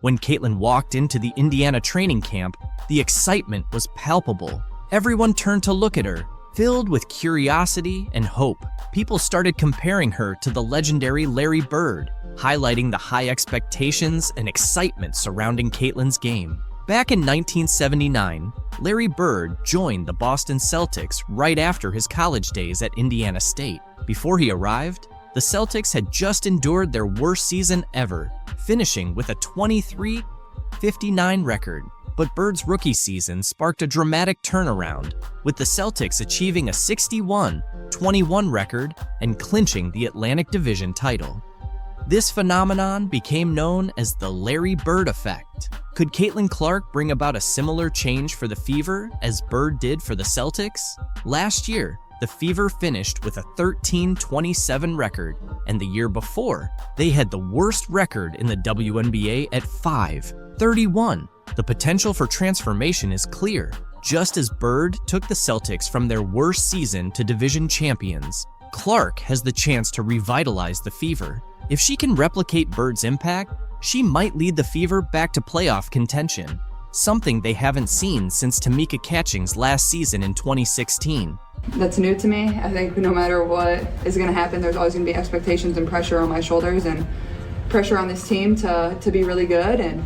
When Caitlin walked into the Indiana training camp, the excitement was palpable. Everyone turned to look at her, filled with curiosity and hope. People started comparing her to the legendary Larry Bird, highlighting the high expectations and excitement surrounding Caitlin's game. Back in 1979, Larry Bird joined the Boston Celtics right after his college days at Indiana State. Before he arrived, the Celtics had just endured their worst season ever, finishing with a 23-59 record. But Bird's rookie season sparked a dramatic turnaround, with the Celtics achieving a 61-21 record and clinching the Atlantic Division title. This phenomenon became known as the Larry Bird effect. Could Caitlin Clark bring about a similar change for the Fever as Bird did for the Celtics? Last year, the Fever finished with a 13-27 record, and the year before, they had the worst record in the WNBA at 5-31. The potential for transformation is clear. Just as Bird took the Celtics from their worst season to division champions, Clark has the chance to revitalize the Fever. If she can replicate Bird's impact, she might lead the Fever back to playoff contention, something they haven't seen since Tamika Catching's last season in 2016. That's new to me. I think no matter what is going to happen, there's always going to be expectations and pressure on my shoulders and pressure on this team to be really good, and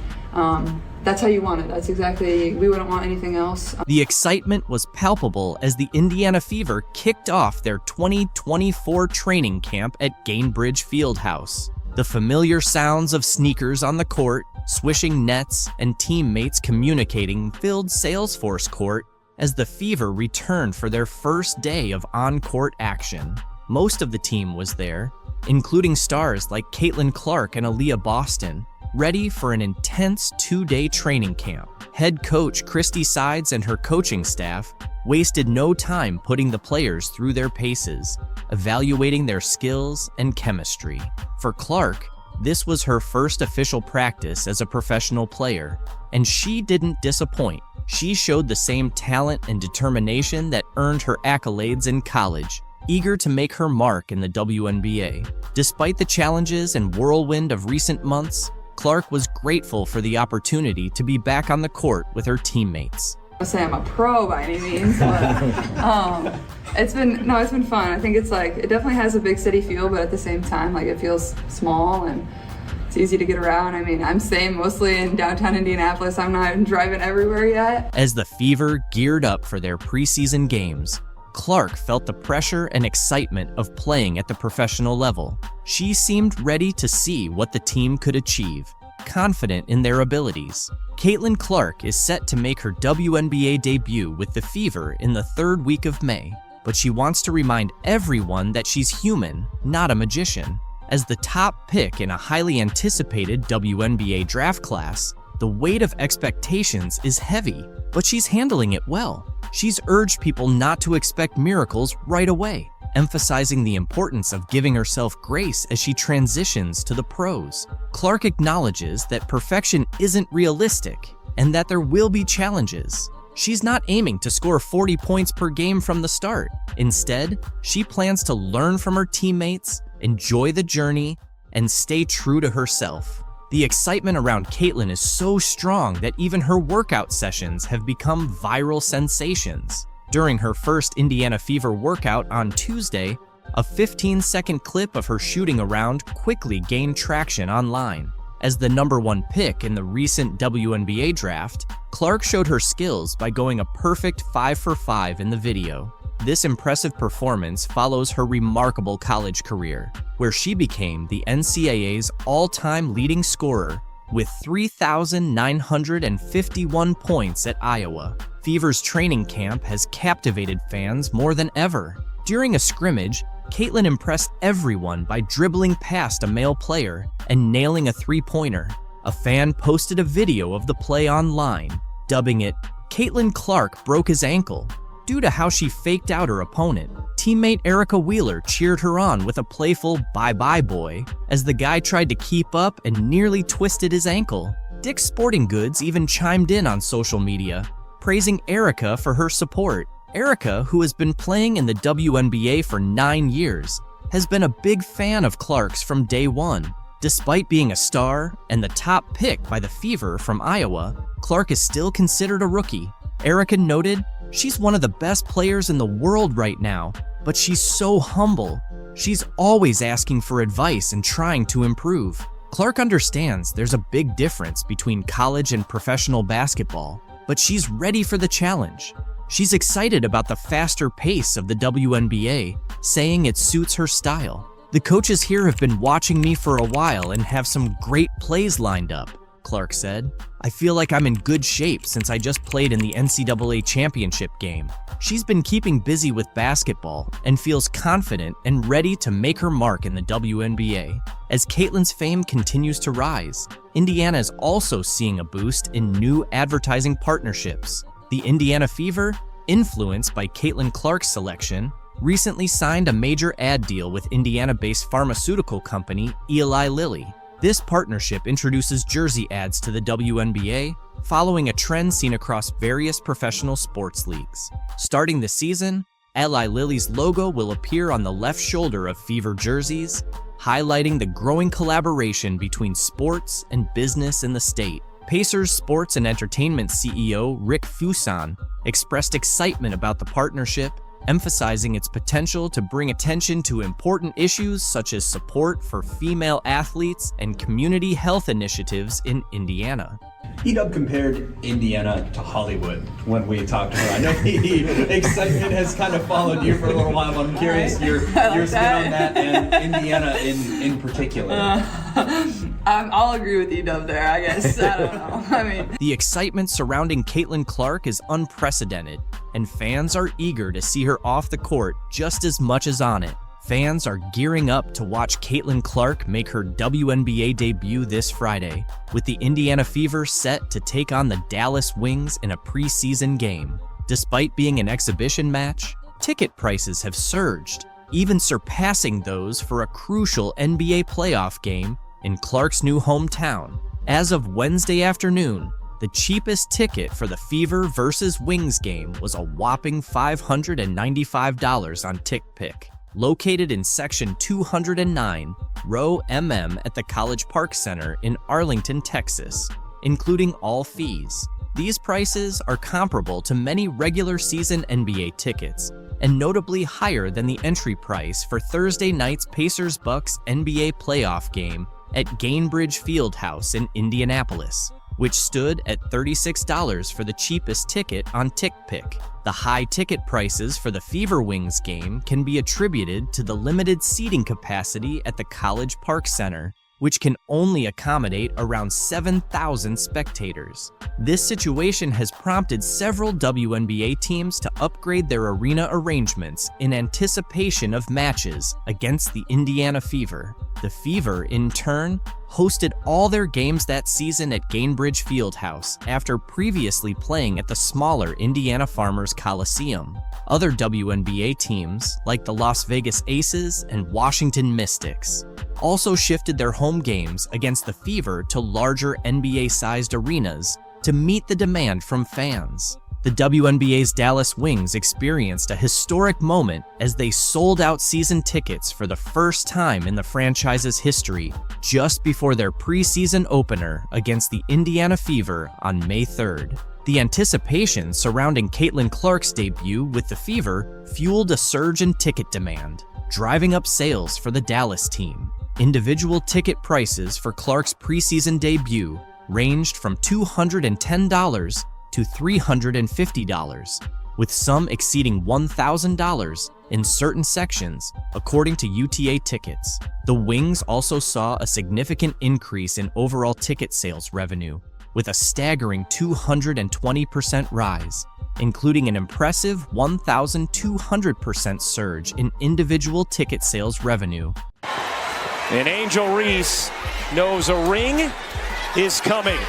that's how you want it. That's exactly, we wouldn't want anything else. The excitement was palpable as the Indiana Fever kicked off their 2024 training camp at Gainbridge Fieldhouse. The familiar sounds of sneakers on the court, swishing nets, and teammates communicating filled Salesforce Court as the Fever returned for their first day of on-court action. Most of the team was there, including stars like Caitlin Clark and Aaliyah Boston, ready for an intense 2-day training camp. Head coach Christy Sides and her coaching staff wasted no time putting the players through their paces, evaluating their skills and chemistry. For Clark, this was her first official practice as a professional player, and she didn't disappoint. She showed the same talent and determination that earned her accolades in college, eager to make her mark in the WNBA. Despite the challenges and whirlwind of recent months, Clark was grateful for the opportunity to be back on the court with her teammates. I say I'm a pro by any means, but it's been fun. I think it definitely has a big city feel, but at the same time, it feels small and it's easy to get around. I mean, I'm staying mostly in downtown Indianapolis. I'm not driving everywhere yet. As the Fever geared up for their preseason games, Clark felt the pressure and excitement of playing at the professional level. She seemed ready to see what the team could achieve, confident in their abilities. Caitlin Clark is set to make her WNBA debut with the Fever in the 3rd week of May, but she wants to remind everyone that she's human, not a magician. As the top pick in a highly anticipated WNBA draft class, the weight of expectations is heavy, but she's handling it well. She's urged people not to expect miracles right away, emphasizing the importance of giving herself grace as she transitions to the pros. Clark acknowledges that perfection isn't realistic and that there will be challenges. She's not aiming to score 40 points per game from the start. Instead, she plans to learn from her teammates, enjoy the journey, and stay true to herself. The excitement around Caitlin is so strong that even her workout sessions have become viral sensations. During her first Indiana Fever workout on Tuesday, a 15-second clip of her shooting around quickly gained traction online. As the #1 pick in the recent WNBA draft, Clark showed her skills by going a perfect 5 for 5 in the video. This impressive performance follows her remarkable college career, where she became the NCAA's all-time leading scorer with 3,951 points at Iowa. Fever's training camp has captivated fans more than ever. During a scrimmage, Caitlin impressed everyone by dribbling past a male player and nailing a three-pointer. A fan posted a video of the play online, dubbing it, "Caitlin Clark broke his ankle," due to how she faked out her opponent. Teammate Erica Wheeler cheered her on with a playful "bye-bye boy" as the guy tried to keep up and nearly twisted his ankle. Dick's Sporting Goods even chimed in on social media, praising Erica for her support. Erica, who has been playing in the WNBA for 9 years, has been a big fan of Clark's from day one. Despite being a star and the top pick by the Fever from Iowa, Clark is still considered a rookie. Erica noted, "She's one of the best players in the world right now, but she's so humble. She's always asking for advice and trying to improve." Clark understands there's a big difference between college and professional basketball, but she's ready for the challenge. She's excited about the faster pace of the WNBA, saying it suits her style. "The coaches here have been watching me for a while and have some great plays lined up," Clark said. "I feel like I'm in good shape since I just played in the NCAA championship game." She's been keeping busy with basketball and feels confident and ready to make her mark in the WNBA. As Caitlin's fame continues to rise, Indiana is also seeing a boost in new advertising partnerships. The Indiana Fever, influenced by Caitlin Clark's selection, recently signed a major ad deal with Indiana-based pharmaceutical company Eli Lilly. This partnership introduces jersey ads to the WNBA, following a trend seen across various professional sports leagues. Starting this season, Eli Lilly's logo will appear on the left shoulder of Fever jerseys, highlighting the growing collaboration between sports and business in the state. Pacers Sports and Entertainment CEO Rick Fuson expressed excitement about the partnership, emphasizing its potential to bring attention to important issues such as support for female athletes and community health initiatives in Indiana. Edub compared Indiana to Hollywood when we talked to her. I know the excitement has kind of followed you for a little while, but I'm curious your spin on that and Indiana in particular. I'll agree with Edub there, I guess. I don't know. The excitement surrounding Caitlin Clark is unprecedented, and fans are eager to see her off the court just as much as on it. Fans are gearing up to watch Caitlin Clark make her WNBA debut this Friday, with the Indiana Fever set to take on the Dallas Wings in a preseason game. Despite being an exhibition match, ticket prices have surged, even surpassing those for a crucial NBA playoff game in Clark's new hometown. As of Wednesday afternoon, the cheapest ticket for the Fever vs. Wings game was a whopping $595 on TickPick. Located in Section 209, Row MM at the College Park Center in Arlington, Texas, including all fees. These prices are comparable to many regular season NBA tickets, and notably higher than the entry price for Thursday night's Pacers-Bucks NBA playoff game at Gainbridge Fieldhouse in Indianapolis, which stood at $36 for the cheapest ticket on TickPick. The high ticket prices for the Fever Wings game can be attributed to the limited seating capacity at the College Park Center, which can only accommodate around 7,000 spectators. This situation has prompted several WNBA teams to upgrade their arena arrangements in anticipation of matches against the Indiana Fever. The Fever, in turn, hosted all their games that season at Gainbridge Fieldhouse after previously playing at the smaller Indiana Farmers Coliseum. Other WNBA teams, like the Las Vegas Aces and Washington Mystics, also shifted their home games against the Fever to larger NBA-sized arenas to meet the demand from fans. The WNBA's Dallas Wings experienced a historic moment as they sold out season tickets for the first time in the franchise's history just before their preseason opener against the Indiana Fever on May 3rd. The anticipation surrounding Caitlin Clark's debut with the Fever fueled a surge in ticket demand, driving up sales for the Dallas team. Individual ticket prices for Clark's preseason debut ranged from $210 to $350, with some exceeding $1,000 in certain sections, according to UTA Tickets. The Wings also saw a significant increase in overall ticket sales revenue, with a staggering 220% rise, including an impressive 1,200% surge in individual ticket sales revenue. And Angel Reese knows a ring is coming.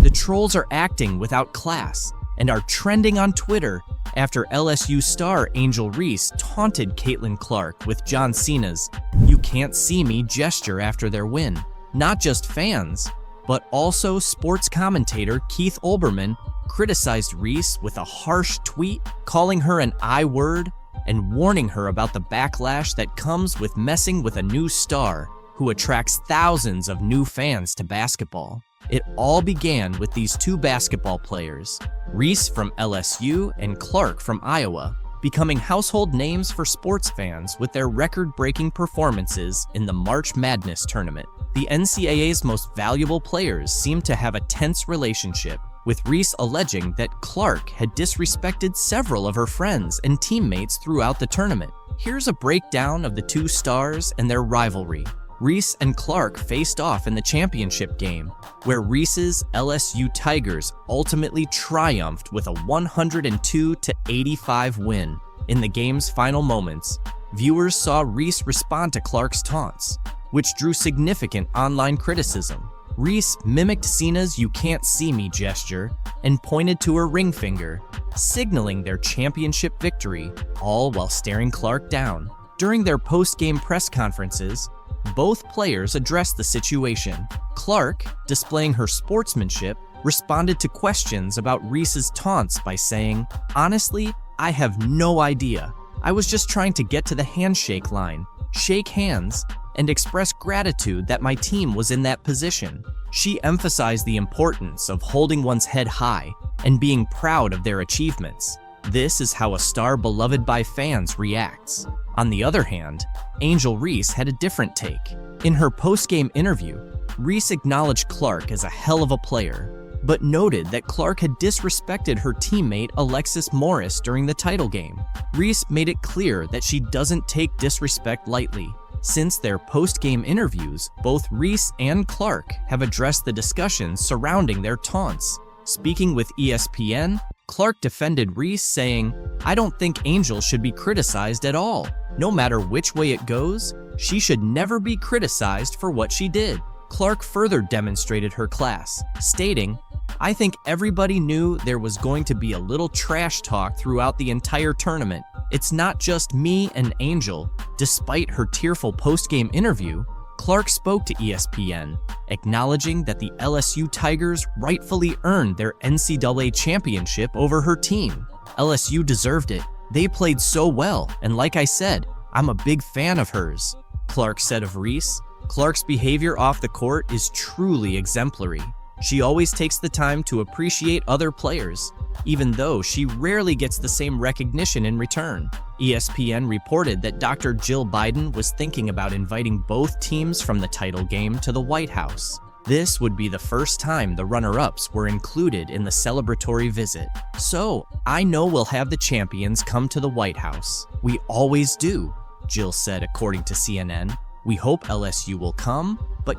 The trolls are acting without class and are trending on Twitter after LSU star Angel Reese taunted Caitlin Clark with John Cena's "You can't see me" gesture after their win. Not just fans, but also sports commentator Keith Olbermann criticized Reese with a harsh tweet, calling her an I-word and warning her about the backlash that comes with messing with a new star who attracts thousands of new fans to basketball. It all began with these two basketball players, Reese from LSU and Clark from Iowa, becoming household names for sports fans with their record-breaking performances in the March Madness tournament. The NCAA's most valuable players seemed to have a tense relationship, with Reese alleging that Clark had disrespected several of her friends and teammates throughout the tournament. Here's a breakdown of the two stars and their rivalry. Reese and Clark faced off in the championship game, where Reese's LSU Tigers ultimately triumphed with a 102-85 win. In the game's final moments, viewers saw Reese respond to Clark's taunts, which drew significant online criticism. Reese mimicked Cena's "you can't see me" gesture and pointed to her ring finger, signaling their championship victory, all while staring Clark down. During their post-game press conferences, both players addressed the situation. Clark, displaying her sportsmanship, responded to questions about Reese's taunts by saying, "Honestly, I have no idea. I was just trying to get to the handshake line, shake hands, and express gratitude that my team was in that position." She emphasized the importance of holding one's head high and being proud of their achievements. This is how a star beloved by fans reacts. On the other hand, Angel Reese had a different take. In her post-game interview, Reese acknowledged Clark as a hell of a player, but noted that Clark had disrespected her teammate Alexis Morris during the title game. Reese made it clear that she doesn't take disrespect lightly. Since their post-game interviews, both Reese and Clark have addressed the discussions surrounding their taunts. Speaking with ESPN, Clark defended Reese, saying, "I don't think Angel should be criticized at all. No matter which way it goes, she should never be criticized for what she did." Clark further demonstrated her class, stating, "I think everybody knew there was going to be a little trash talk throughout the entire tournament. It's not just me and Angel." Despite her tearful post-game interview, Clark spoke to ESPN, acknowledging that the LSU Tigers rightfully earned their NCAA championship over her team. "LSU deserved it. They played so well, and like I said, I'm a big fan of hers," Clark said of Reese. Clark's behavior off the court is truly exemplary. She always takes the time to appreciate other players, even though she rarely gets the same recognition in return. ESPN reported that Dr. Jill Biden was thinking about inviting both teams from the title game to the White House. This would be the first time the runner-ups were included in the celebratory visit. "So, I know we'll have the champions come to the White House. We always do," Jill said, according to CNN. "We hope LSU will come, but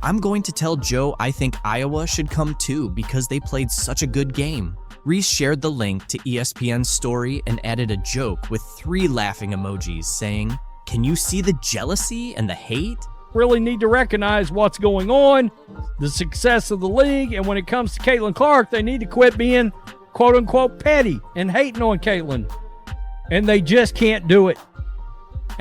I'm going to tell Joe I think Iowa should come too because they played such a good game." Reese shared the link to ESPN's story and added a joke with 3 laughing emojis, saying, "Can you see the jealousy and the hate?" Really need to recognize what's going on, the success of the league, and when it comes to Caitlin Clark, they need to quit being quote-unquote petty and hating on Caitlin. And they just can't do it.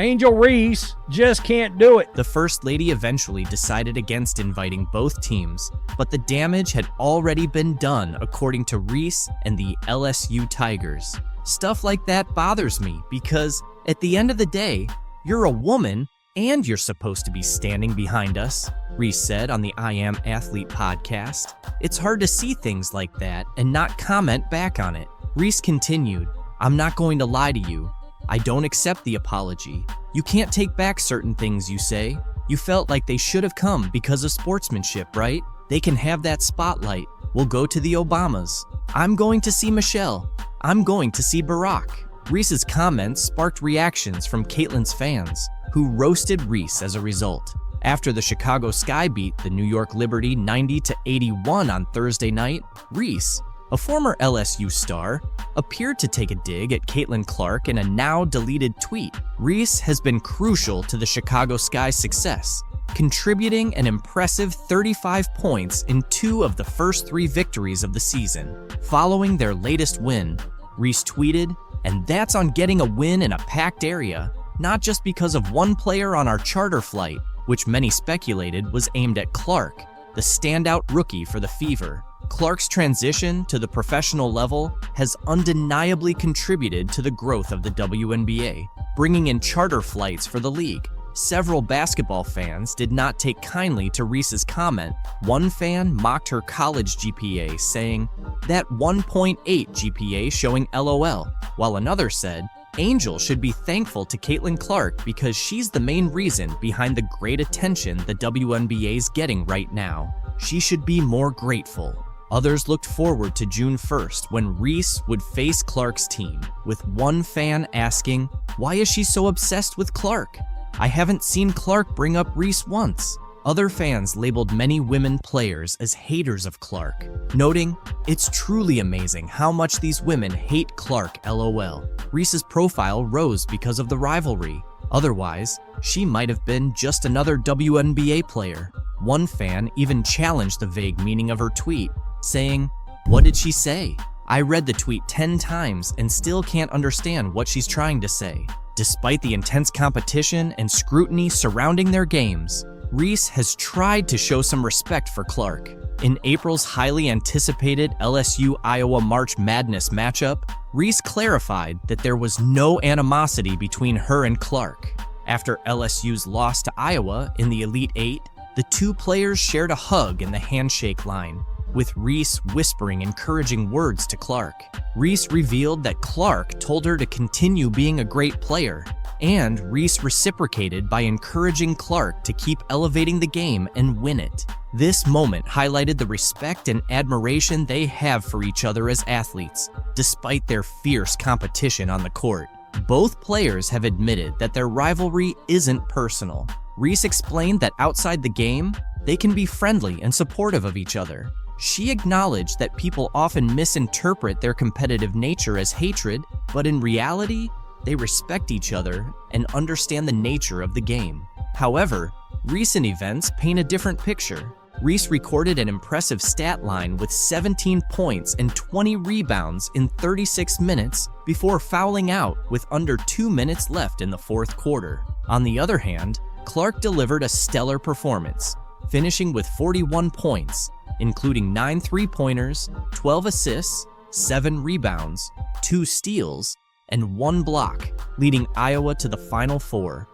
Angel Reese just can't do it. The First Lady eventually decided against inviting both teams, but the damage had already been done, according to Reese and the LSU Tigers. Stuff like that bothers me because, at the end of the day, you're a woman and you're supposed to be standing behind us, Reese said on the I Am Athlete podcast. "It's hard to see things like that and not comment back on it." Reese continued, "I'm not going to lie to you. I don't accept the apology. You can't take back certain things you say. You felt like they should have come because of sportsmanship, right? They can have that spotlight. We'll go to the Obamas. I'm going to see Michelle. I'm going to see Barack." Reese's comments sparked reactions from Caitlin's fans, who roasted Reese as a result. After the Chicago Sky beat the New York Liberty 90-81 on Thursday night, Reese, a former LSU star, appeared to take a dig at Caitlin Clark in a now-deleted tweet. Reese has been crucial to the Chicago Sky's success, contributing an impressive 35 points in 2 of the first 3 victories of the season. Following their latest win, Reese tweeted, "And that's on getting a win in a packed area, not just because of one player on our charter flight," which many speculated was aimed at Clark, the standout rookie for the Fever. Clark's transition to the professional level has undeniably contributed to the growth of the WNBA, bringing in charter flights for the league. Several basketball fans did not take kindly to Reese's comment. One fan mocked her college GPA, saying, "That 1.8 GPA showing LOL," while another said, "Angel should be thankful to Caitlin Clark because she's the main reason behind the great attention the WNBA's getting right now. She should be more grateful." Others looked forward to June 1st when Reese would face Clark's team, with one fan asking, "Why is she so obsessed with Clark? I haven't seen Clark bring up Reese once." Other fans labeled many women players as haters of Clark, noting, "It's truly amazing how much these women hate Clark, LOL." Reese's profile rose because of the rivalry. Otherwise, she might have been just another WNBA player. One fan even challenged the vague meaning of her tweet, saying, "What did she say? I read the tweet 10 times and still can't understand what she's trying to say." Despite the intense competition and scrutiny surrounding their games, Reese has tried to show some respect for Clark. In April's highly anticipated LSU-Iowa March Madness matchup, Reese clarified that there was no animosity between her and Clark. After LSU's loss to Iowa in the Elite Eight, the two players shared a hug in the handshake line, with Reese whispering encouraging words to Clark. Reese revealed that Clark told her to continue being a great player, and Reese reciprocated by encouraging Clark to keep elevating the game and win it. This moment highlighted the respect and admiration they have for each other as athletes, despite their fierce competition on the court. Both players have admitted that their rivalry isn't personal. Reese explained that outside the game, they can be friendly and supportive of each other. She acknowledged that people often misinterpret their competitive nature as hatred, but in reality, they respect each other and understand the nature of the game. However, recent events paint a different picture. Reese recorded an impressive stat line with 17 points and 20 rebounds in 36 minutes before fouling out with under 2 minutes left in the fourth quarter. On the other hand, Clark delivered a stellar performance, finishing with 41 points, including 9 three-pointers, 12 assists, 7 rebounds, 2 steals, and 1 block, leading Iowa to the Final Four.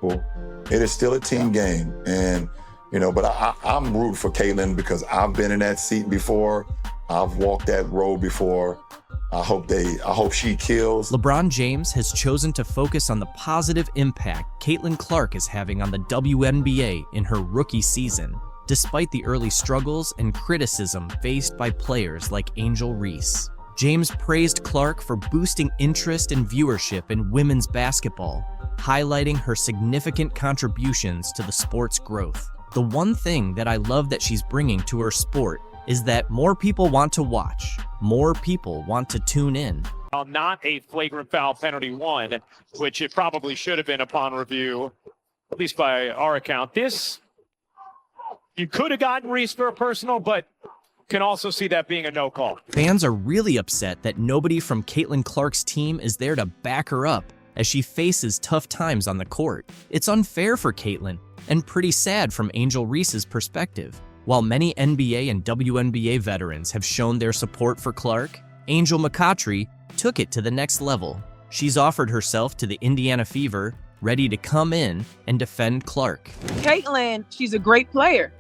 It is still a team game, and but I'm rooting for Caitlin because I've been in that seat before. I've walked that road before. I hope she kills. LeBron James has chosen to focus on the positive impact Caitlin Clark is having on the WNBA in her rookie season, despite the early struggles and criticism faced by players like Angel Reese. James praised Clark for boosting interest and viewership in women's basketball, highlighting her significant contributions to the sport's growth. "The one thing that I love that she's bringing to her sport is that more people want to watch, more people want to tune in." Not a flagrant foul penalty one, which it probably should have been upon review, at least by our account. This, you could have gotten Reese for a personal, but can also see that being a no call. Fans are really upset that nobody from Caitlin Clark's team is there to back her up as she faces tough times on the court. It's unfair for Caitlin and pretty sad from Angel Reese's perspective. While many NBA and WNBA veterans have shown their support for Clark, Angel McAfee took it to the next level. She's offered herself to the Indiana Fever, ready to come in and defend Clark. Caitlin, she's a great player.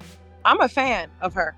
I'm a fan of her.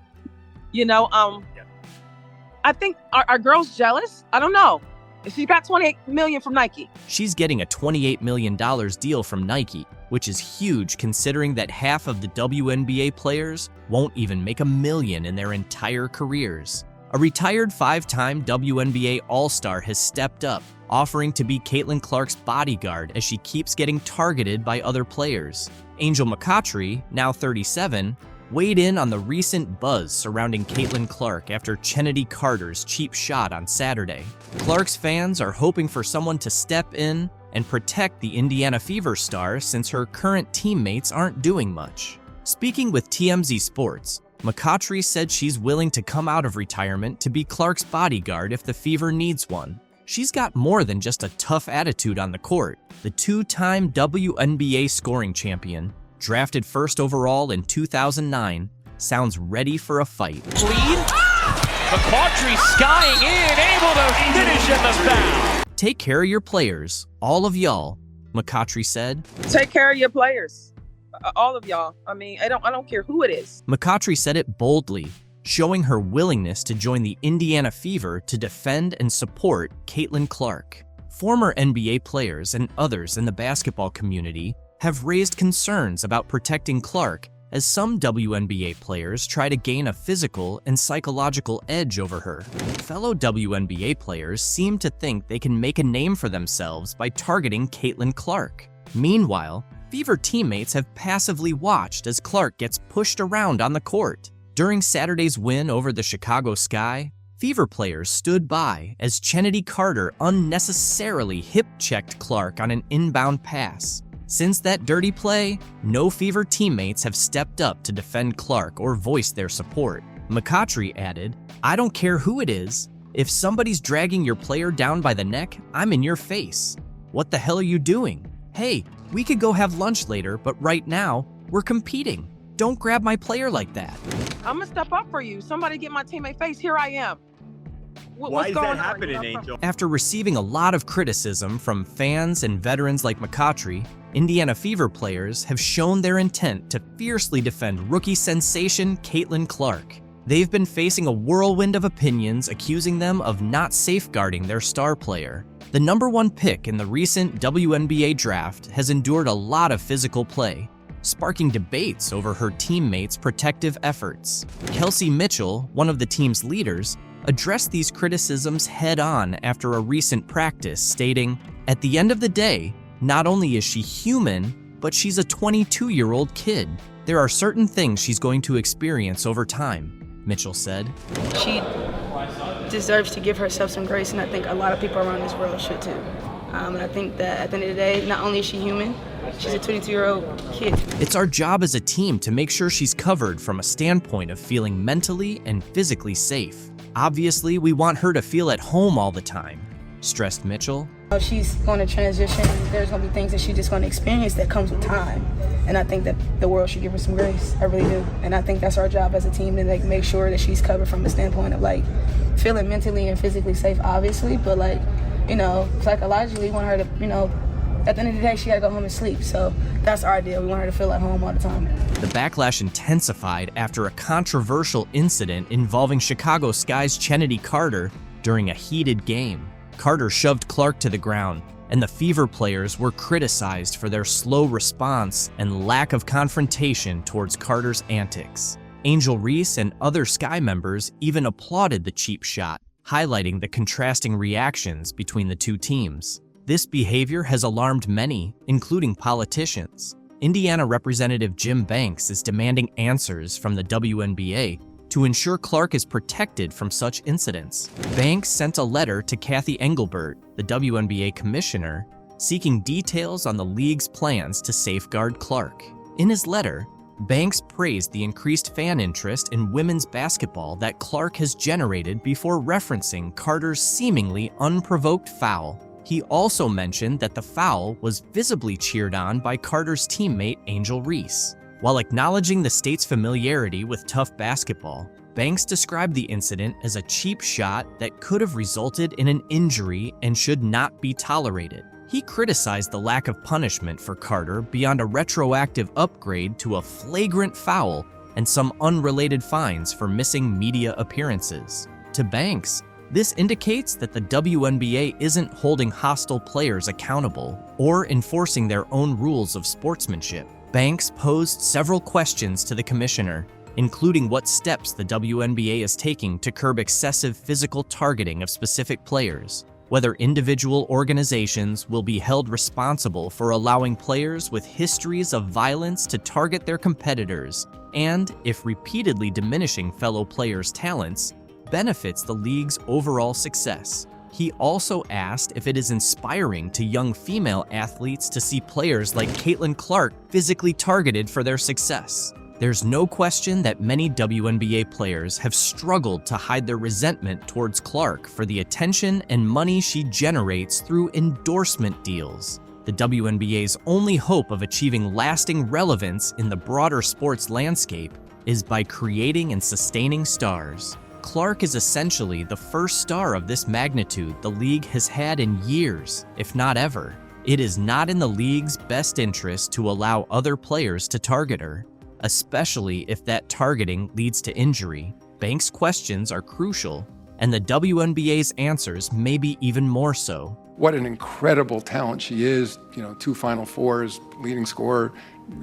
I think our girls jealous. I don't know. She got $28 million from Nike. She's getting a $28 million deal from Nike, which is huge considering that half of the WNBA players won't even make $1 million in their entire careers. A retired 5-time WNBA All-Star has stepped up, offering to be Caitlin Clark's bodyguard as she keeps getting targeted by other players. Angel McAfee, now 37, weighed in on the recent buzz surrounding Caitlin Clark after Chennedy Carter's cheap shot on Saturday. Clark's fans are hoping for someone to step in and protect the Indiana Fever star since her current teammates aren't doing much. Speaking with TMZ Sports, McAfee said she's willing to come out of retirement to be Clark's bodyguard if the Fever needs one. She's got more than just a tough attitude on the court. The 2-time WNBA scoring champion, drafted first overall in 2009, sounds ready for a fight. Lead. McAfee skying in, able to finish in the foul. Take care of your players, all of y'all, McAfee said. Take care of your players, all of y'all. I mean, I don't care who it is. McAfee said it boldly, showing her willingness to join the Indiana Fever to defend and support Caitlin Clark. Former NBA players and others in the basketball community have raised concerns about protecting Clark as some WNBA players try to gain a physical and psychological edge over her. Fellow WNBA players seem to think they can make a name for themselves by targeting Caitlin Clark. Meanwhile, Fever teammates have passively watched as Clark gets pushed around on the court. During Saturday's win over the Chicago Sky, Fever players stood by as Chennedy Carter unnecessarily hip-checked Clark on an inbound pass. Since that dirty play, no Fever teammates have stepped up to defend Clark or voice their support. McAfee added, "I don't care who it is. If somebody's dragging your player down by the neck, I'm in your face. What the hell are you doing? Hey, we could go have lunch later, but right now, we're competing. Don't grab my player like that." I'm gonna step up for you. Somebody get my teammate face. Here I am. Why is that happening, Angel? After receiving a lot of criticism from fans and veterans like McAfee, Indiana Fever players have shown their intent to fiercely defend rookie sensation Caitlin Clark. They've been facing a whirlwind of opinions accusing them of not safeguarding their star player. The #1 pick in the recent WNBA draft has endured a lot of physical play, sparking debates over her teammates' protective efforts. Kelsey Mitchell, one of the team's leaders, addressed these criticisms head-on after a recent practice, stating, "At the end of the day, not only is she human, but she's a 22-year-old kid. There are certain things she's going to experience over time," Mitchell said. She deserves to give herself some grace, and I think a lot of people around this world should too. And I think that at the end of the day, not only is she human, she's a 22-year-old kid. It's our job as a team to make sure she's covered from a standpoint of feeling mentally and physically safe. Obviously, we want her to feel at home all the time, stressed Mitchell. She's going to transition. There's going to be things that she's just going to experience that comes with time. And I think that the world should give her some grace. I really do. And I think that's our job as a team to make sure that she's covered from the standpoint of feeling mentally and physically safe, obviously. But psychologically, we want her to, at the end of the day, she got to go home and sleep. So that's our deal. We want her to feel at home all the time. The backlash intensified after a controversial incident involving Chicago Sky's Chennedy Carter during a heated game. Carter shoved Clark to the ground, and the Fever players were criticized for their slow response and lack of confrontation towards Carter's antics. Angel Reese and other Sky members even applauded the cheap shot, highlighting the contrasting reactions between the two teams. This behavior has alarmed many, including politicians. Indiana Representative Jim Banks is demanding answers from the WNBA to ensure Clark is protected from such incidents. Banks sent a letter to Kathy Engelbert, the WNBA commissioner, seeking details on the league's plans to safeguard Clark. In his letter, Banks praised the increased fan interest in women's basketball that Clark has generated before referencing Carter's seemingly unprovoked foul. He also mentioned that the foul was visibly cheered on by Carter's teammate Angel Reese. While acknowledging the state's familiarity with tough basketball, Banks described the incident as a cheap shot that could have resulted in an injury and should not be tolerated. He criticized the lack of punishment for Carter beyond a retroactive upgrade to a flagrant foul and some unrelated fines for missing media appearances. To Banks, this indicates that the WNBA isn't holding hostile players accountable or enforcing their own rules of sportsmanship. Banks posed several questions to the commissioner, including what steps the WNBA is taking to curb excessive physical targeting of specific players, whether individual organizations will be held responsible for allowing players with histories of violence to target their competitors, and if repeatedly diminishing fellow players' talents benefits the league's overall success. He also asked if it is inspiring to young female athletes to see players like Caitlin Clark physically targeted for their success. There's no question that many WNBA players have struggled to hide their resentment towards Clark for the attention and money she generates through endorsement deals. The WNBA's only hope of achieving lasting relevance in the broader sports landscape is by creating and sustaining stars. Clark is essentially the first star of this magnitude the league has had in years, if not ever. It is not in the league's best interest to allow other players to target her, especially if that targeting leads to injury. Banks' questions are crucial, and the WNBA's answers may be even more so. What an incredible talent she is, 2 Final Fours, leading scorer,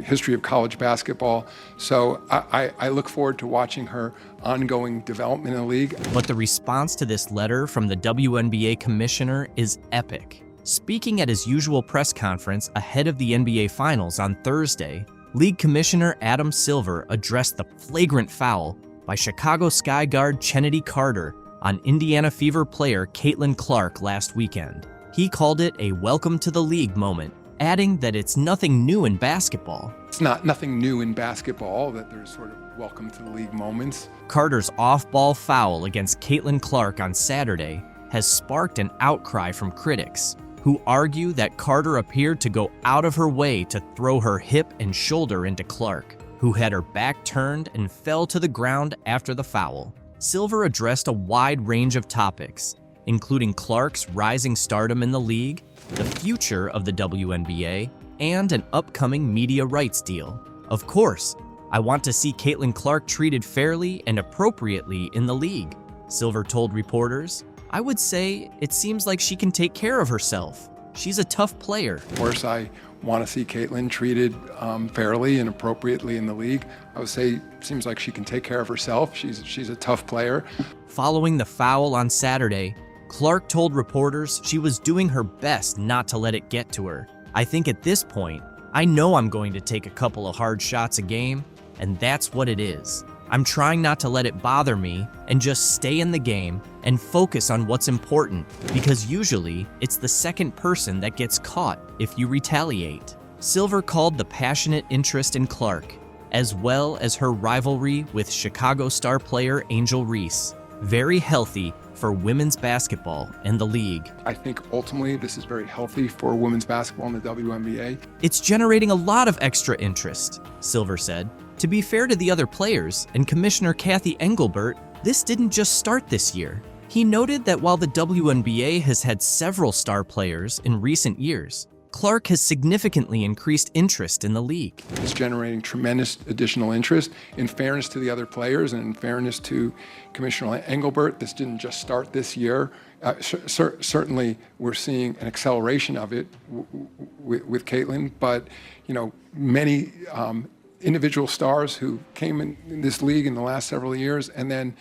history of college basketball. So I look forward to watching her ongoing development in the league. But the response to this letter from the WNBA commissioner is epic. Speaking at his usual press conference ahead of the NBA Finals on Thursday, League Commissioner Adam Silver addressed the flagrant foul by Chicago Sky guard Chennedy Carter on Indiana Fever player Caitlin Clark last weekend. He called it a welcome to the league moment, adding that it's nothing new in basketball. It's nothing new in basketball that there's sort of welcome to the league moments. Carter's off-ball foul against Caitlin Clark on Saturday has sparked an outcry from critics, who argue that Carter appeared to go out of her way to throw her hip and shoulder into Clark, who had her back turned and fell to the ground after the foul. Silver addressed a wide range of topics, including Clark's rising stardom in the league, the future of the WNBA, and an upcoming media rights deal. Of course, I want to see Caitlin Clark treated fairly and appropriately in the league, Silver told reporters. I would say it seems like she can take care of herself. She's a tough player. Of course, I want to see Caitlin treated fairly and appropriately in the league. I would say it seems like she can take care of herself. She's a tough player. Following the foul on Saturday, Clark told reporters she was doing her best not to let it get to her. I think at this point, I know I'm going to take a couple of hard shots a game, and that's what it is. I'm trying not to let it bother me and just stay in the game and focus on what's important, because usually it's the second person that gets caught if you retaliate. Silver called the passionate interest in Clark, as well as her rivalry with Chicago star player Angel Reese, very healthy for women's basketball and the league. I think ultimately this is very healthy for women's basketball in the WNBA. It's generating a lot of extra interest, Silver said. To be fair to the other players and Commissioner Kathy Engelbert, this didn't just start this year. He noted that while the WNBA has had several star players in recent years, Clark has significantly increased interest in the league. It's generating tremendous additional interest. In fairness to the other players and in fairness to Commissioner Engelbert, this didn't just start this year. Certainly, we're seeing an acceleration of it with Caitlin, but many individual stars who came in this league in the last several years, and then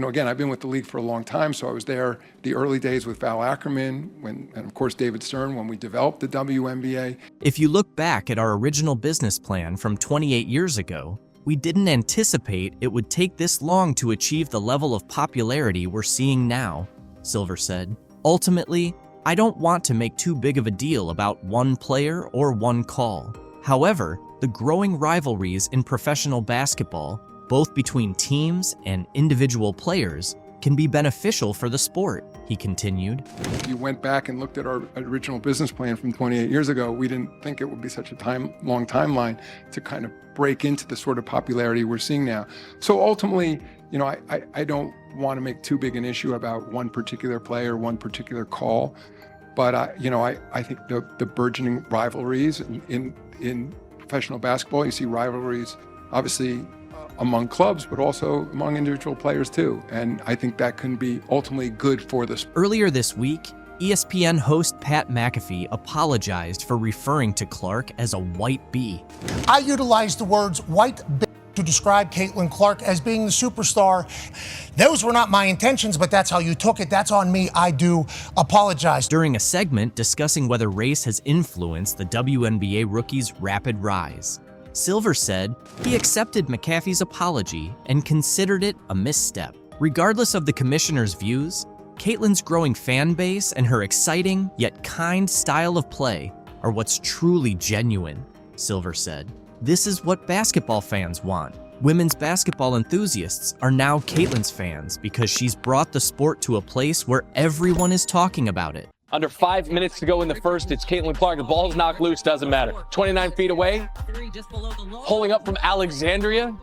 again, I've been with the league for a long time, so I was there the early days with Val Ackerman, and of course David Stern when we developed the WNBA. If you look back at our original business plan from 28 years ago, we didn't anticipate it would take this long to achieve the level of popularity we're seeing now, Silver said. Ultimately, I don't want to make too big of a deal about one player or one call. However, the growing rivalries in professional basketball, both between teams and individual players, can be beneficial for the sport, he continued. If you went back and looked at our original business plan from 28 years ago, we didn't think it would be such a long timeline to kind of break into the sort of popularity we're seeing now. So ultimately, I don't want to make too big an issue about one particular player, one particular call, but I think the burgeoning rivalries in professional basketball, you see rivalries obviously among clubs, but also among individual players too. And I think that can be ultimately good for the sport. Earlier this week, ESPN host Pat McAfee apologized for referring to Clark as a white bee. I utilized the words white bee to describe Caitlin Clark as being the superstar. Those were not my intentions, but that's how you took it. That's on me. I do apologize. During a segment discussing whether race has influenced the WNBA rookie's rapid rise, Silver said he accepted McAfee's apology and considered it a misstep. Regardless of the commissioner's views, Caitlin's growing fan base and her exciting yet kind style of play are what's truly genuine, Silver said. This is what basketball fans want. Women's basketball enthusiasts are now Caitlin's fans because she's brought the sport to a place where everyone is talking about it. Under 5 minutes to go in the first, it's Caitlin Clark. The ball's knocked loose, doesn't matter. 29 feet away, pulling up from Alexandria,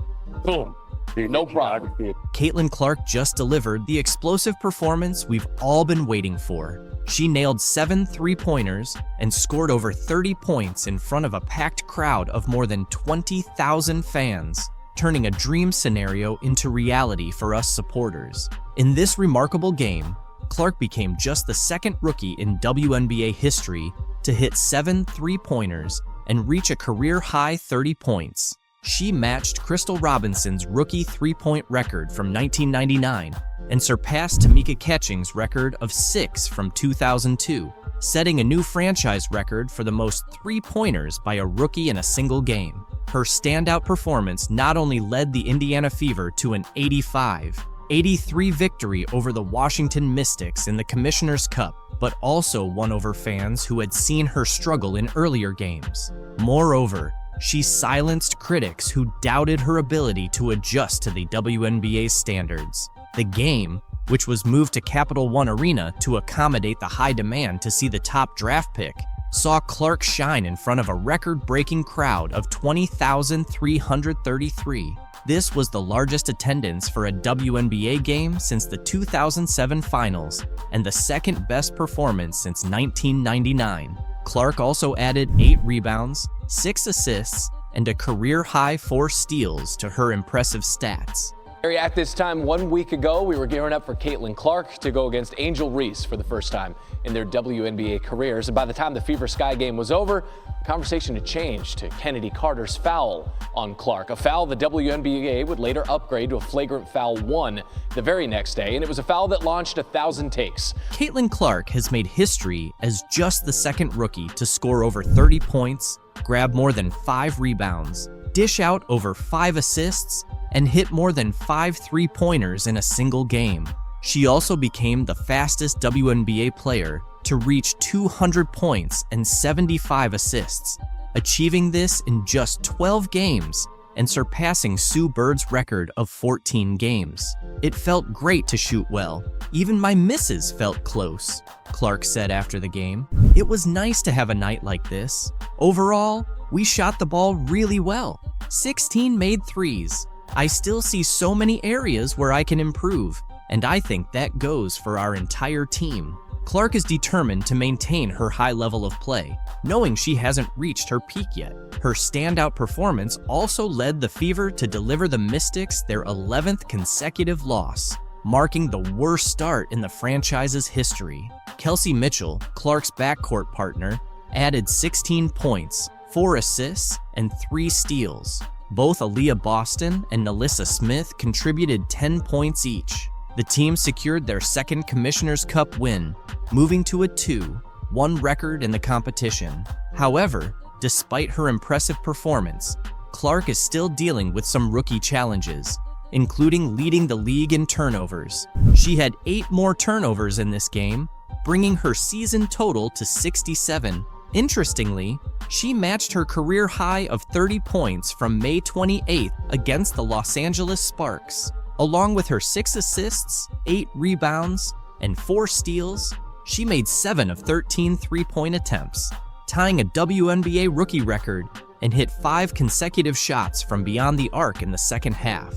boom. No problem. Caitlin Clark just delivered the explosive performance we've all been waiting for. She nailed 7 3-pointers and scored over 30 points in front of a packed crowd of more than 20,000 fans, turning a dream scenario into reality for us supporters. In this remarkable game, Clark became just the second rookie in WNBA history to hit 7 3-pointers and reach a career-high 30 points. She matched Crystal Robinson's rookie 3-point record from 1999 and surpassed Tamika Catching's record of 6 from 2002, setting a new franchise record for the most 3-pointers by a rookie in a single game. Her standout performance not only led the Indiana Fever to an 85-83 victory over the Washington Mystics in the Commissioner's Cup, but also won over fans who had seen her struggle in earlier games. Moreover, she silenced critics who doubted her ability to adjust to the WNBA standards. The game, which was moved to Capital One Arena to accommodate the high demand to see the top draft pick, saw Clark shine in front of a record-breaking crowd of 20,333. This was the largest attendance for a WNBA game since the 2007 finals and the second best performance since 1999. Clark also added 8 rebounds, 6 assists, and a career-high 4 steals to her impressive stats. At this time 1 week ago, we were gearing up for Caitlin Clark to go against Angel Reese for the first time in their WNBA careers. And by the time the Fever Sky game was over, the conversation had changed to Kennedy Carter's foul on Clark, a foul the WNBA would later upgrade to a flagrant foul 1 the very next day, and it was a foul that launched 1,000 takes. Caitlin Clark has made history as just the second rookie to score over 30 points, grab more than 5 rebounds, dish out over 5 assists, and hit more than 5 3-pointers in a single game. She also became the fastest WNBA player to reach 200 points and 75 assists, achieving this in just 12 games and surpassing Sue Bird's record of 14 games. It felt great to shoot well. Even my misses felt close, Clark said after the game. It was nice to have a night like this. Overall, we shot the ball really well. 16 made threes. I still see so many areas where I can improve, and I think that goes for our entire team. Clark is determined to maintain her high level of play, knowing she hasn't reached her peak yet. Her standout performance also led the Fever to deliver the Mystics their 11th consecutive loss, marking the worst start in the franchise's history. Kelsey Mitchell, Clark's backcourt partner, added 16 points, 4 assists, and 3 steals. Both Aaliyah Boston and Nalissa Smith contributed 10 points each. The team secured their second Commissioner's Cup win, moving to a 2-1 record in the competition. However, despite her impressive performance, Clark is still dealing with some rookie challenges, including leading the league in turnovers. She had 8 more turnovers in this game, bringing her season total to 67. Interestingly, she matched her career high of 30 points from May 28th against the Los Angeles Sparks. Along with her 6 assists, 8 rebounds, and 4 steals, she made 7 of 13 3-point attempts, tying a WNBA rookie record, and hit 5 consecutive shots from beyond the arc in the second half.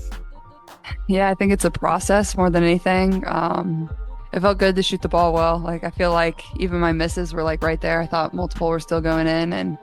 Yeah, I think it's a process more than anything. It felt good to shoot the ball well. Like, I feel like even my misses were like right there. I thought multiple were still going in, and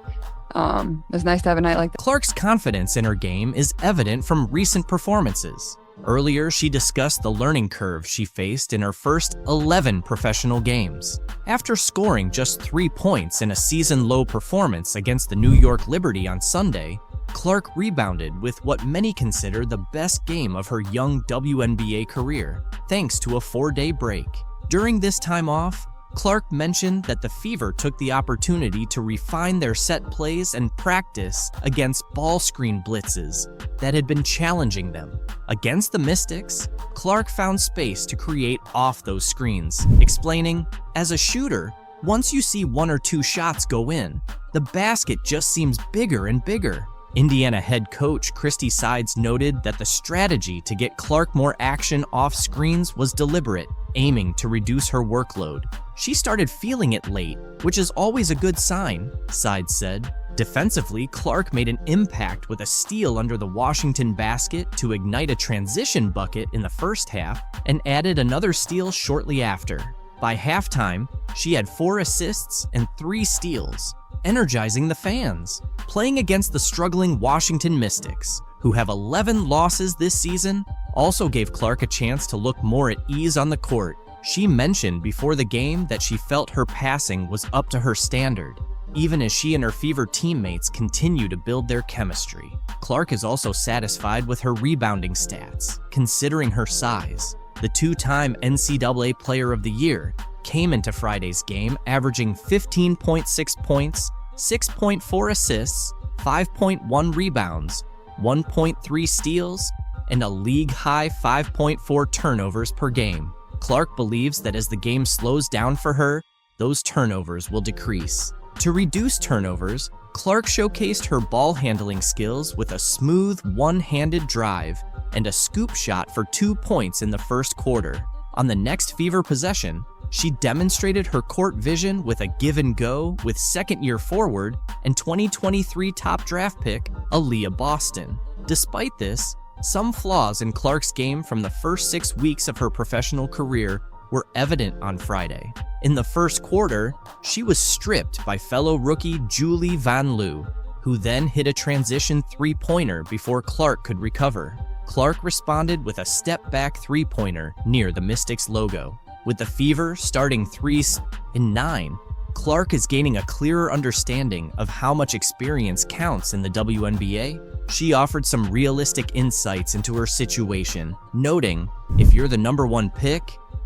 it was nice to have a night like that. Clark's confidence in her game is evident from recent performances. Earlier, she discussed the learning curve she faced in her first 11 professional games. After scoring just 3 points in a season-low performance against the New York Liberty on Sunday, Clark rebounded with what many consider the best game of her young WNBA career, thanks to a 4-day break. During this time off, Clark mentioned that the Fever took the opportunity to refine their set plays and practice against ball screen blitzes that had been challenging them. Against the Mystics, Clark found space to create off those screens, explaining, "As a shooter, once you see 1 or 2 shots go in, the basket just seems bigger and bigger." Indiana head coach Christy Sides noted that the strategy to get Clark more action off screens was deliberate, aiming to reduce her workload. "She started feeling it late, which is always a good sign," Sides said. Defensively, Clark made an impact with a steal under the Washington basket to ignite a transition bucket in the first half and added another steal shortly after. By halftime, she had 4 assists and 3 steals, energizing the fans. Playing against the struggling Washington Mystics, who have 11 losses this season, also gave Clark a chance to look more at ease on the court. She mentioned before the game that she felt her passing was up to her standard, even as she and her Fever teammates continue to build their chemistry. Clark is also satisfied with her rebounding stats, considering her size. The 2-time NCAA Player of the Year came into Friday's game averaging 15.6 points, 6.4 assists, 5.1 rebounds, 1.3 steals, and a league-high 5.4 turnovers per game. Clark believes that as the game slows down for her, those turnovers will decrease. To reduce turnovers, Clark showcased her ball handling skills with a smooth one-handed drive and a scoop shot for 2 points in the first quarter. On the next Fever possession, she demonstrated her court vision with a give and go with second-year forward and 2023 top draft pick, Aaliyah Boston. Despite this, some flaws in Clark's game from the first 6 weeks of her professional career were evident on Friday. In the first quarter, she was stripped by fellow rookie Julie Van Loo, who then hit a transition three-pointer before Clark could recover. Clark responded with a step-back three-pointer near the Mystics logo. With the Fever starting 3s in 9, Clark is gaining a clearer understanding of how much experience counts in the WNBA. She offered some realistic insights into her situation, noting, if you're the #1 pick,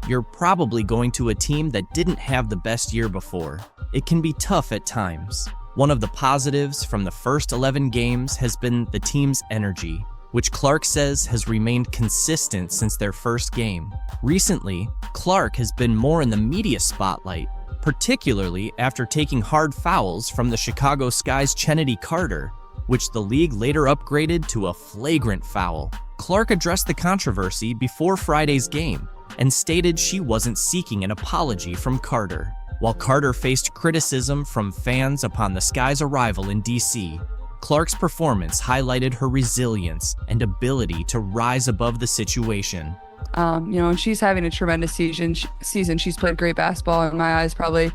you're probably going to a team that didn't have the best year before. It can be tough at times. One of the positives from the first 11 games has been the team's energy, which Clark says has remained consistent since their first game. Recently, Clark has been more in the media spotlight, particularly after taking hard fouls from the Chicago Sky's Chennedy Carter, which the league later upgraded to a flagrant foul. Clark addressed the controversy before Friday's game and stated she wasn't seeking an apology from Carter. While Carter faced criticism from fans upon the Sky's arrival in DC, Clark's performance highlighted her resilience and ability to rise above the situation. And she's having a tremendous season. She's played great basketball, in my eyes, probably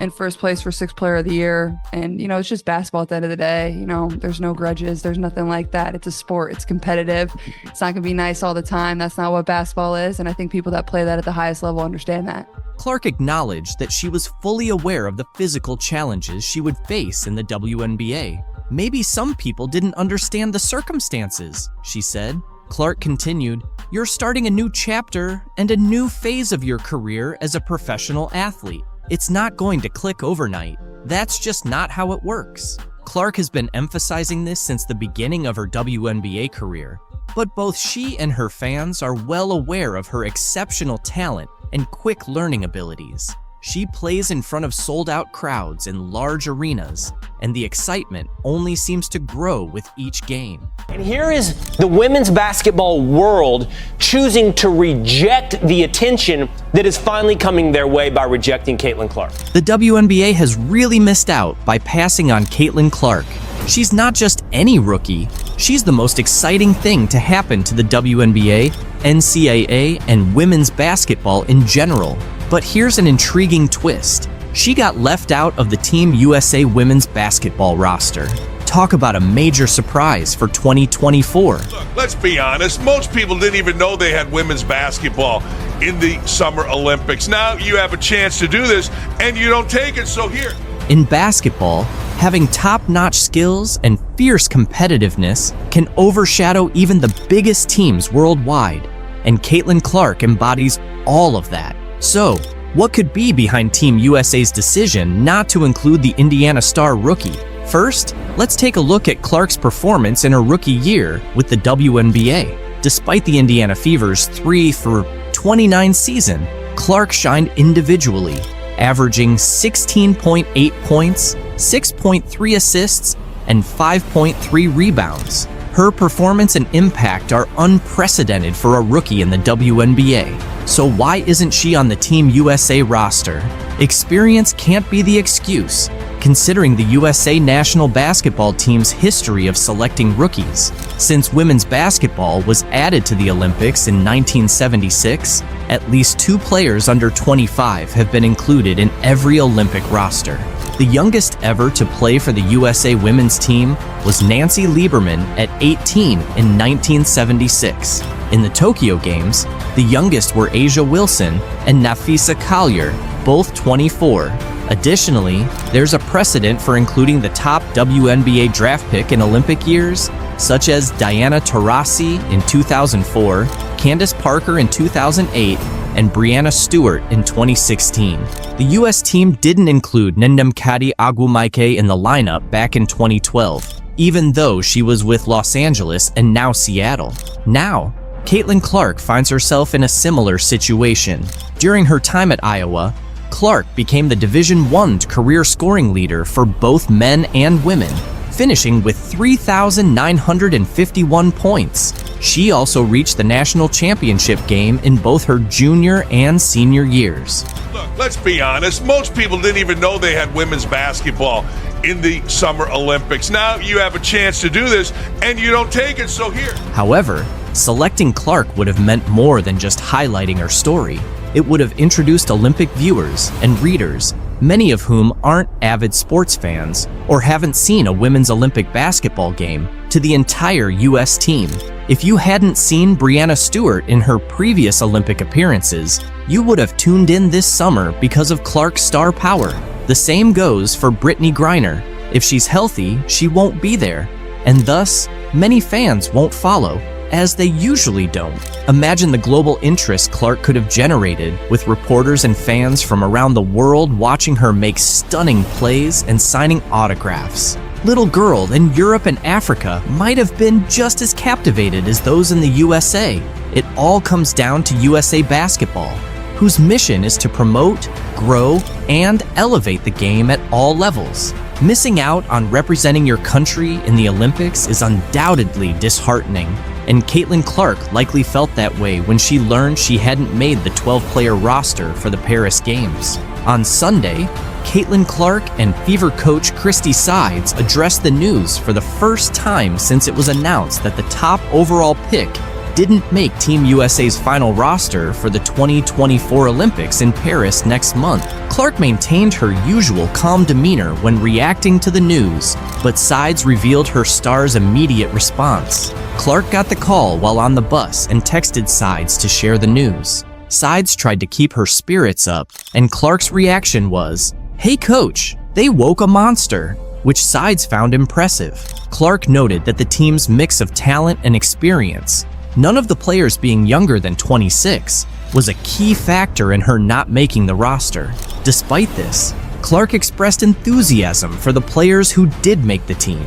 in first place for 6th player of the year. And, it's just basketball at the end of the day. There's no grudges. There's nothing like that. It's a sport. It's competitive. It's not going to be nice all the time. That's not what basketball is. And I think people that play that at the highest level understand that. Clark acknowledged that she was fully aware of the physical challenges she would face in the WNBA. Maybe some people didn't understand the circumstances, she said. Clark continued, "You're starting a new chapter and a new phase of your career as a professional athlete. It's not going to click overnight. That's just not how it works." Clark has been emphasizing this since the beginning of her WNBA career, but both she and her fans are well aware of her exceptional talent and quick learning abilities. She plays in front of sold-out crowds in large arenas, and the excitement only seems to grow with each game. And here is the women's basketball world choosing to reject the attention that is finally coming their way by rejecting Caitlin Clark. The WNBA has really missed out by passing on Caitlin Clark. She's not just any rookie, she's the most exciting thing to happen to the WNBA, NCAA, and women's basketball in general. But here's an intriguing twist. She got left out of the Team USA women's basketball roster. Talk about a major surprise for 2024. Look, let's be honest, most people didn't even know they had women's basketball in the Summer Olympics. Now you have a chance to do this, and you don't take it, so here. In basketball, having top-notch skills and fierce competitiveness can overshadow even the biggest teams worldwide, and Caitlin Clark embodies all of that. So, what could be behind Team USA's decision not to include the Indiana Star rookie? First, let's take a look at Clark's performance in her rookie year with the WNBA. Despite the Indiana Fever's 3-for-29 season, Clark shined individually, averaging 16.8 points, 6.3 assists, and 5.3 rebounds. Her performance and impact are unprecedented for a rookie in the WNBA. So why isn't she on the Team USA roster? Experience can't be the excuse. considering the USA national basketball team's history of selecting rookies. Since women's basketball was added to the Olympics in 1976, at least 2 players under 25 have been included in every Olympic roster. The youngest ever to play for the USA women's team was Nancy Lieberman at 18 in 1976. In the Tokyo Games, the youngest were Asia Wilson and Nafisa Collier, both 24. Additionally, there's a precedent for including the top WNBA draft pick in Olympic years, such as Diana Taurasi in 2004, Candace Parker in 2008, and Breanna Stewart in 2016. The U.S. team didn't include Ndamukadi Agwumaike in the lineup back in 2012, even though she was with Los Angeles and now Seattle. Now, Caitlin Clark finds herself in a similar situation. During her time at Iowa, Clark became the Division I career scoring leader for both men and women, finishing with 3,951 points. She also reached the national championship game in both her junior and senior years. Look, let's be honest. Most people didn't even know they had women's basketball in the Summer Olympics. Now you have a chance to do this, and you don't take it, so here. However, selecting Clark would have meant more than just highlighting her story. It would have introduced Olympic viewers and readers, many of whom aren't avid sports fans or haven't seen a women's Olympic basketball game, to the entire U.S. team. If you hadn't seen Breanna Stewart in her previous Olympic appearances, you would have tuned in this summer because of Clark's star power. The same goes for Brittany Griner. If she's healthy, she won't be there, and thus, many fans won't follow, as they usually don't. Imagine the global interest Clark could have generated with reporters and fans from around the world watching her make stunning plays and signing autographs. Little girls in Europe and Africa might have been just as captivated as those in the USA. It all comes down to USA Basketball, whose mission is to promote, grow, and elevate the game at all levels. Missing out on representing your country in the Olympics is undoubtedly disheartening, and Caitlin Clark likely felt that way when she learned she hadn't made the 12-player roster for the Paris Games. On Sunday, Caitlin Clark and Fever coach Christy Sides addressed the news for the first time since it was announced that the top overall pick didn't make Team USA's final roster for the 2024 Olympics in Paris next month. Clark maintained her usual calm demeanor when reacting to the news, but Sides revealed her star's immediate response. Clark got the call while on the bus and texted Sides to share the news. Sides tried to keep her spirits up, and Clark's reaction was, "Hey coach, they woke a monster," which Sides found impressive. Clark noted that the team's mix of talent and experience, none of the players being younger than 26, was a key factor in her not making the roster. Despite this, Clark expressed enthusiasm for the players who did make the team.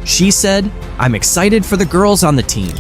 She said, "I'm excited for the girls on the team.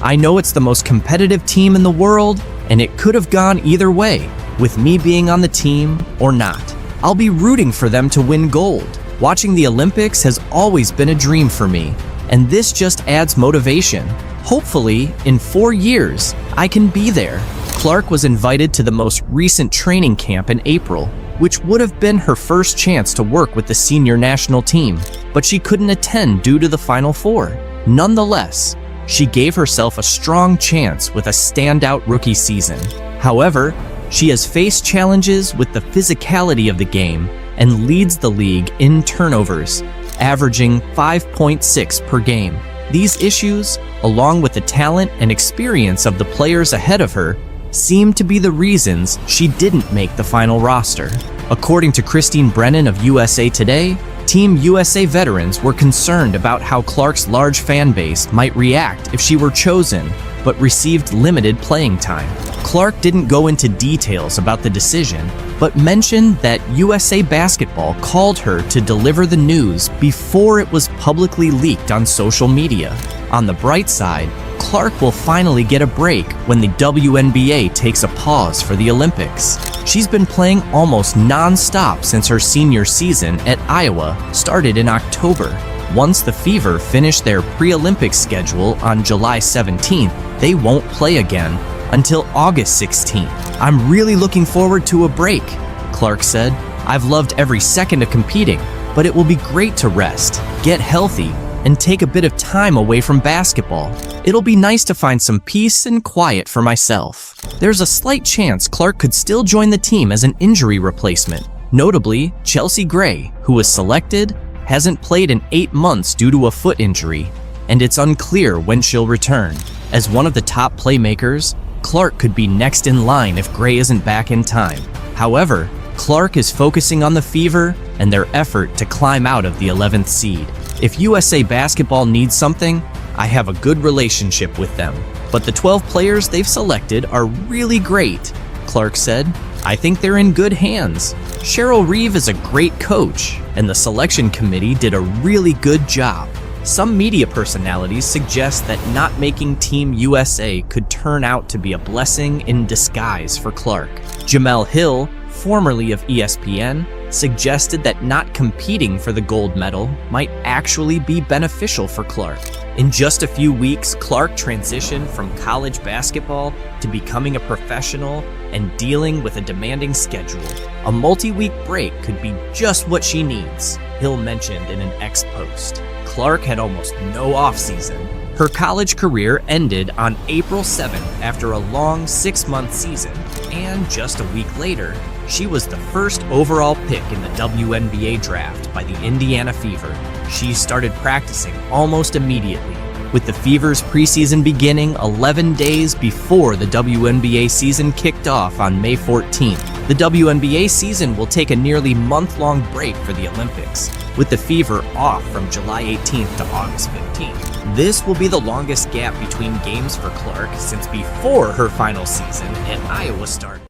I know it's the most competitive team in the world, and it could have gone either way, with me being on the team or not. I'll be rooting for them to win gold. Watching the Olympics has always been a dream for me, and this just adds motivation. Hopefully, in 4 years, I can be there." Clark was invited to the most recent training camp in April, which would have been her first chance to work with the senior national team, but she couldn't attend due to the Final Four. Nonetheless, she gave herself a strong chance with a standout rookie season. However, she has faced challenges with the physicality of the game and leads the league in turnovers, averaging 5.6 per game. These issues, along with the talent and experience of the players ahead of her, seem to be the reasons she didn't make the final roster. According to Christine Brennan of USA Today, Team USA veterans were concerned about how Clark's large fan base might react if she were chosen, but received limited playing time. Clark didn't go into details about the decision, but mentioned that USA Basketball called her to deliver the news before it was publicly leaked on social media. On the bright side, Clark will finally get a break when the WNBA takes a pause for the Olympics. She's been playing almost non-stop since her senior season at Iowa started in October. Once the Fever finish their pre-Olympic schedule on July 17th, they won't play again until August 16th. "I'm really looking forward to a break," Clark said. "I've loved every second of competing. but it will be great to rest, get healthy, and take a bit of time away from basketball. It'll be nice to find some peace and quiet for myself. There's a slight chance Clark could still join the team as an injury replacement. Notably, Chelsea Gray, who was selected, hasn't played in 8 months due to a foot injury, and it's unclear when she'll return. As one of the top playmakers, Clark could be next in line if Gray isn't back in time. However, Clark is focusing on the Fever and their effort to climb out of the 11th seed. If USA Basketball needs something, I have a good relationship with them. But the 12 players they've selected are really great, Clark said. I think they're in good hands. Cheryl Reeve is a great coach, and the selection committee did a really good job. Some media personalities suggest that not making Team USA could turn out to be a blessing in disguise for Clark. Jamel Hill, formerly of ESPN, suggested that not competing for the gold medal might actually be beneficial for Clark. In just a few weeks, Clark transitioned from college basketball to becoming a professional and dealing with a demanding schedule. A multi-week break could be just what she needs, Hill mentioned in an X post. Clark had almost no offseason. Her college career ended on April 7th after a long 6-month season, and just a week later, she was the first overall pick in the WNBA draft by the Indiana Fever. She started practicing almost immediately, with the Fever's preseason beginning 11 days before the WNBA season kicked off on May 14th. The WNBA season will take a nearly month-long break for the Olympics, with the Fever off from July 18th to August 15th. This will be the longest gap between games for Clark since before her final season at Iowa started.